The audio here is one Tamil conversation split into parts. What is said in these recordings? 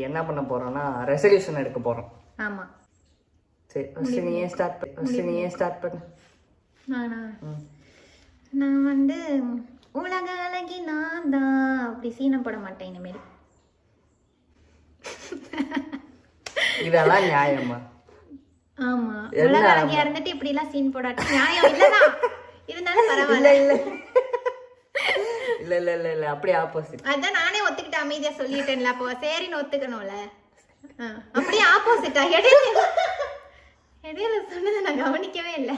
என்ன பண்ண போறோம்னா ரெசல்யூஷன் எடுக்க போறோம். ஆமா. சரி, ஃபர்ஸ்ட் நீயே ஸ்டார்ட் பண்ணு. நான் வந்து உலக அழகி நான் தான் அப்படி சீனம் போட மாட்டேன் இனிமேல். இதெல்லாம் நியாயமா? ஆமா, உலக அழகியா இருந்துட்டு இப்படி எல்லாம் சீன் போடாட்டி நியாயம் இல்லதான். இருந்தாலும் பரவாயில்ல. இல்ல இல்ல இல்ல இல்ல அப்படியே ஆப்போசிட். அதான் நானே ஒத்துக்கிட்டு அமைதியா சொல்லிட்டேன்ல, அப்போ சரின்னு ஒத்துக்கணும்ல. அப்படியே ஆப்போசிட்டா இடையில சொன்னதை நான் கவனிக்கவே இல்லை.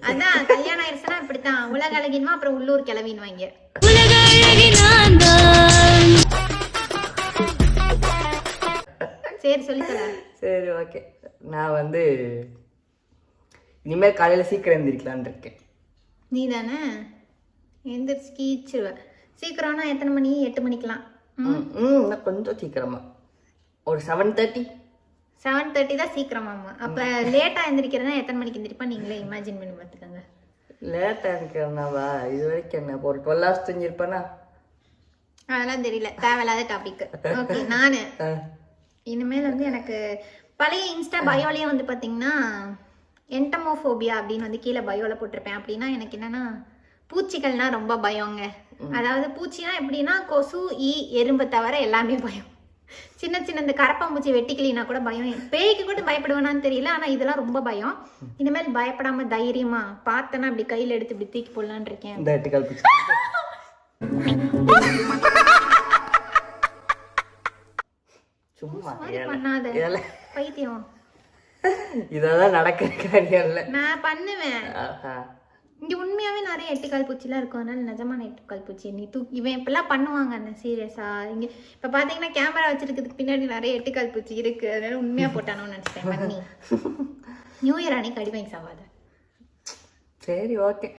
அதான் கல்யாணம் ஆயிடுச்சுன்னா இப்படித்தான், உலக அழகின்மா அப்புறம் உள்ளூர் கிளவின்னு வாங்க. சரி சொல்லித்தர. சரி ஓகே. நான் வந்து இனிமேல் காலையில சீக்கிரம் எந்திரிக்கலான் இருக்கேன். நீ தானே எந்திரிச்சு கீச்சிருவ. சீக்கிரம்னா எத்தனை மணி? 8 மணிக்கெல்லாம். கொஞ்சம் சீக்கிரமா ஒரு 7:30. 7:30 தான் சீக்கிரமாமா. அப்ப லேட்டா எந்திரிக்கிறதுனா எத்தனை மணிக்கு எந்திரிப்பா நீங்களே இமேஜின் பண்ணி பார்த்துக்கோங்க. லேட்டா எந்திரிக்கிறனாவா? இது வரைக்கும் என்ன ஒரு 12 hours தூங்கிருப்பேனா? அதெல்லாம் தெரியல, தேவையில்லாத டாபிக். ஓகே, நானு இனிமேல் வந்து எனக்கு பழைய இன்ஸ்டா பயோலயே வந்து பாத்தீங்கன்னா என்டமோஃபோபியா அப்படின்னு வந்து கீழே பயோல போட்டிருப்பேன். அப்படின்னா எனக்கு என்னன்னா பூச்சிகள்னா ரொம்ப பயங்க. அதாவது பூச்சினா எப்படின்னா கொசு, ஈ, எறும்பை தவிர எல்லாமே பயம். சின்ன சின்ன இந்த கரப்பாம்பூச்சி வெட்டிக்கிளினா கூட பயம். பேய்க்கு கூட பயப்படுவேனான்னு தெரியல, ஆனா இதெல்லாம் ரொம்ப பயம். இனிமேல் பயப்படாம தைரியமா பார்த்தேன்னா அப்படி கையில எடுத்து இப்படி தூக்கி போடலான் இருக்கேன். பண்ணாத பைத்தியம். இதெல்லாம் நடக்கிற நான் பண்ணுவேன். இங்க உண்மையாவே நிறைய எட்டுக்கால் பூச்சிலாம் இருக்கும். அதனால நிஜமான எட்டுக்கால் பூச்சி நீ இவன் இப்பெல்லாம் பண்ணுவாங்க அந்த சீரியஸா. இங்க இப்ப பாத்தீங்கன்னா கேமரா வச்சிருக்கிறதுக்கு பின்னாடி நிறைய எட்டுக்கால் பூச்சி இருக்கு. அதனால உண்மையா போட்டானு நினைச்சிட்டேன். பண்ணி நியூ இயர் அன்னைக்கு அடி வாங்கி சாவாத. சரி ஓகே.